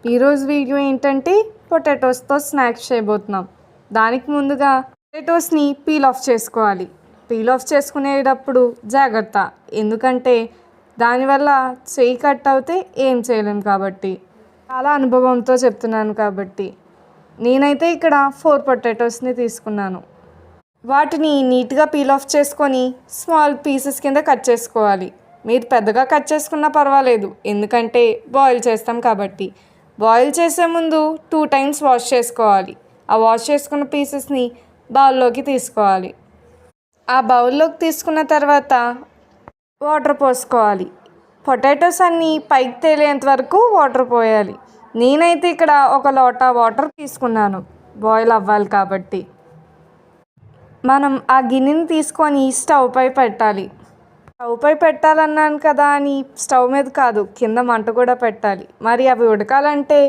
ఈరోజు వీడియో ఏంటంటే పొటాటోస్తో స్నాక్స్ చేయబోతున్నాం. దానికి ముందుగా పొటాటోస్ని పీల్ ఆఫ్ చేసుకోవాలి. పీల్ ఆఫ్ చేసుకునేటప్పుడు జాగ్రత్త, ఎందుకంటే దానివల్ల చేయి కట్ అవుతే ఏం చేయలేం కాబట్టి. చాలా అనుభవంతో చెప్తున్నాను కాబట్టి. నేనైతే ఇక్కడ 4 పొటాటోస్ని తీసుకున్నాను. వాటిని నీట్గా పీల్ ఆఫ్ చేసుకొని స్మాల్ పీసెస్ కింద కట్ చేసుకోవాలి. మీరు పెద్దగా కట్ చేసుకున్నా పర్వాలేదు, ఎందుకంటే బాయిల్ చేస్తాం కాబట్టి. బాయిల్ చేసే ముందు 2 టైమ్స్ వాష్ చేసుకోవాలి. ఆ వాష్ చేసుకున్న పీసెస్ని బౌల్లోకి తీసుకోవాలి. ఆ బౌల్లోకి తీసుకున్న తర్వాత వాటర్ పోసుకోవాలి. పొటాటోస్ అన్నీ పైకి తేలేంత వరకు వాటర్ పోయాలి. నేనైతే ఇక్కడ 1 లోటా వాటర్ తీసుకున్నాను, బాయిల్ అవ్వాలి కాబట్టి. మనం ఆ గిన్నెని తీసుకొని స్టవ్ పై పెట్టాలి. స్టవ్ పై పెట్టాలన్నాను కదా అని స్టవ్ మీద కాదు, కింద మంట కూడా పెట్టాలి. మరి అవి ఉడకాలంటే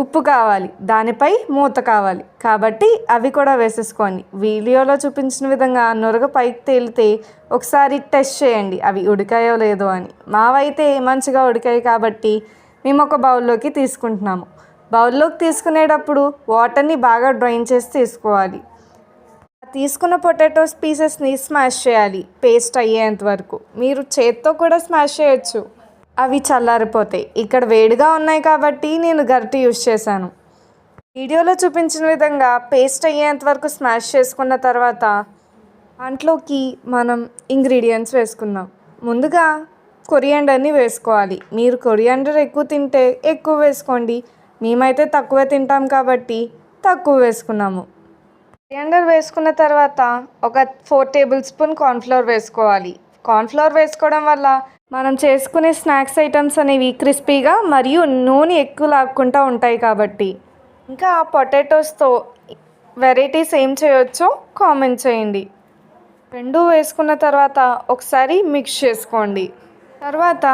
ఉప్పు కావాలి, దానిపై మూత కావాలి, కాబట్టి అవి కూడా వేసేసుకోండి. వీడియోలో చూపించిన విధంగా నురగ పైకి తేలితే ఒకసారి టెస్ట్ చేయండి అవి ఉడికాయో లేదో అని. మావైతే మంచిగా ఉడికాయి కాబట్టి మేము ఒక బౌల్లోకి తీసుకుంటున్నాము. బౌల్లోకి తీసుకునేటప్పుడు వాటర్ని బాగా డ్రైన్ చేసి తీసుకోవాలి. తీసుకున్న పొటాటోస్ పీసెస్ని స్మాష్ చేయాలి పేస్ట్ అయ్యేంత వరకు. మీరు చేత్తో కూడా స్మాష్ చేయొచ్చు, అవి చల్లారిపోతాయి. ఇక్కడ వేడిగా ఉన్నాయి కాబట్టి నేను గరిటె యూజ్ చేశాను. వీడియోలో చూపించిన విధంగా పేస్ట్ అయ్యేంత వరకు స్మాష్ చేసుకున్న తర్వాత దాంట్లోకి మనం ఇంగ్రీడియంట్స్ వేసుకుందాం. ముందుగా కొరియాండర్ని వేసుకోవాలి. మీరు కొరియాండర్ ఎక్కువ తింటే ఎక్కువ వేసుకోండి. మేమైతే తక్కువ తింటాం కాబట్టి తక్కువ వేసుకున్నాము. కొరియాండర్ వేసుకున్న తర్వాత ఒక 4 టేబుల్ స్పూన్ కార్న్ఫ్లోర్ వేసుకోవాలి. కార్న్ఫ్లోర్ వేసుకోవడం వల్ల మనం చేసుకునే స్నాక్స్ ఐటమ్స్ అనేవి క్రిస్పీగా మరియు నూనె ఎక్కువ లాక్కుంటూ ఉంటాయి కాబట్టి. ఇంకా పొటాటోస్తో వెరైటీస్ ఏం చేయొచ్చో కామెంట్ చేయండి. 2 వేసుకున్న తర్వాత ఒకసారి మిక్స్ చేసుకోండి. తర్వాత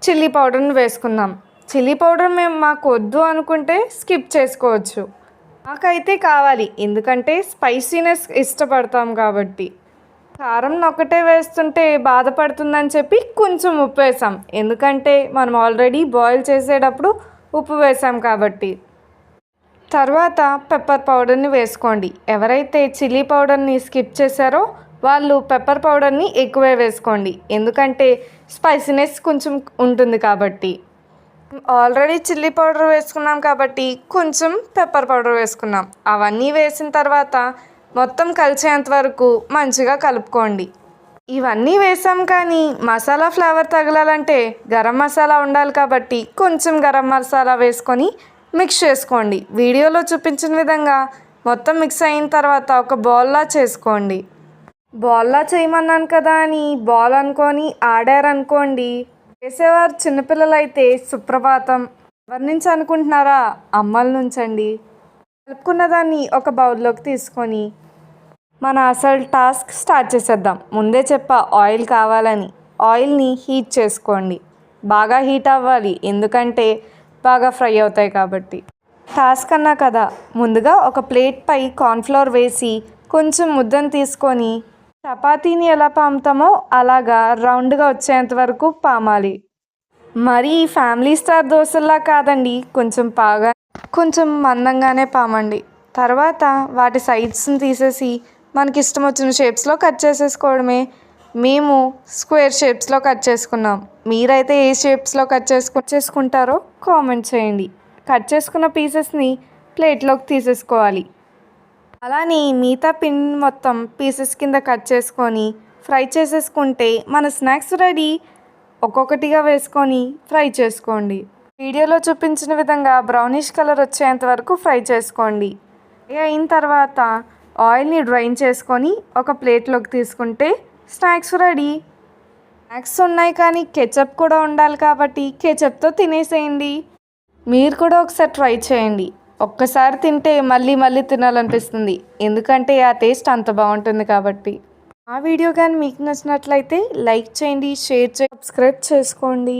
చిల్లీ పౌడర్ని వేసుకుందాం. చిల్లీ పౌడర్ మాకు వద్దు అనుకుంటే స్కిప్ చేసుకోవచ్చు. నాకైతే కావాలి, ఎందుకంటే స్పైసీనెస్ ఇష్టపడతాం కాబట్టి. కారం ఒకటే వేస్తుంటే బాధపడుతుందని చెప్పి కొంచెం ఉప్పు వేసాం, ఎందుకంటే మనం ఆల్రెడీ బాయిల్ చేసేటప్పుడు ఉప్పు వేసాం కాబట్టి. తర్వాత పెప్పర్ పౌడర్ని వేసుకోండి. ఎవరైతే చిల్లీ పౌడర్ని స్కిప్ చేశారో వాళ్ళు పెప్పర్ పౌడర్ని ఎక్కువే వేసుకోండి, ఎందుకంటే స్పైసీనెస్ కొంచెం ఉంటుంది కాబట్టి. ఆల్రెడీ చిల్లీ పౌడర్ వేసుకున్నాం కాబట్టి కొంచెం పెప్పర్ పౌడర్ వేసుకున్నాం. అవన్నీ వేసిన తర్వాత మొత్తం కలిసేంత వరకు మంచిగా కలుపుకోండి. ఇవన్నీ వేసాం కానీ మసాలా ఫ్లేవర్ తగలాలంటే గరం మసాలా ఉండాలి కాబట్టి కొంచెం గరం మసాలా వేసుకొని మిక్స్ చేసుకోండి. వీడియోలో చూపించిన విధంగా మొత్తం మిక్స్ అయిన తర్వాత ఒక బాల్లా చేసుకోండి. బాల్లా చేయమన్నాను కదా అని బాల్ అనుకొని ఆడారనుకోండి, చేసేవారు చిన్నపిల్లలు అయితే సుప్రభాతం. ఎవరి నుంచి అనుకుంటున్నారా? అమ్మల నుంచండి. కలుపుకున్న దాన్ని ఒక బౌల్లోకి తీసుకొని మన అసలు టాస్క్ స్టార్ట్ చేసేద్దాం. ముందే చెప్పా ఆయిల్ కావాలని. ఆయిల్ని హీట్ చేసుకోండి, బాగా హీట్ అవ్వాలి, ఎందుకంటే బాగా ఫ్రై అవుతాయి కాబట్టి. టాస్క్ అన్నా కదా. ముందుగా ఒక ప్లేట్పై కార్న్ఫ్లోర్ వేసి కొంచెం ముద్దను తీసుకొని చపాతీని ఎలా పాముతామో అలాగా రౌండ్గా వచ్చేంత వరకు పామాలి. మరి ఫ్యామిలీ స్టార్ దోశల్లా కాదండి, కొంచెం మందంగానే పామండి. తర్వాత వాటి సైడ్స్ని తీసేసి మనకి ఇష్టం వచ్చిన షేప్స్లో కట్ చేసేసుకోవడమే. మేము స్క్వేర్ షేప్స్లో కట్ చేసుకున్నాం. మీరైతే ఏ షేప్స్లో కట్ చేసుకుంటారో కామెంట్ చేయండి. కట్ చేసుకున్న పీసెస్ని ప్లేట్లోకి తీసేసుకోవాలి. అలానే మిగతా పిన్ మొత్తం పీసెస్ కింద కట్ చేసుకొని ఫ్రై చేసేసుకుంటే మన స్నాక్స్ రెడీ. ఒక్కొక్కటిగా వేసుకొని ఫ్రై చేసుకోండి. వీడియోలో చూపించిన విధంగా బ్రౌనిష్ కలర్ వచ్చేంత వరకు ఫ్రై చేసుకోండి. అయిన తర్వాత ఆయిల్ని డ్రైన్ చేసుకొని ఒక ప్లేట్లోకి తీసుకుంటే స్నాక్స్ రెడీ. స్నాక్స్ ఉన్నాయి కానీ కెచప్ కూడా ఉండాలి కాబట్టి కెచప్తో తినేసేయండి. మీరు కూడా ఒకసారి ట్రై చేయండి. ఒక్కసారి తింటే మళ్ళీ మళ్ళీ తినాలనిపిస్తుంది, ఎందుకంటే ఆ టేస్ట్ అంత బాగుంటుంది కాబట్టి. ఆ వీడియో కానీ మీకు నచ్చినట్లయితే లైక్ చేయండి, షేర్ చేయండి, సబ్స్క్రైబ్ చేసుకోండి.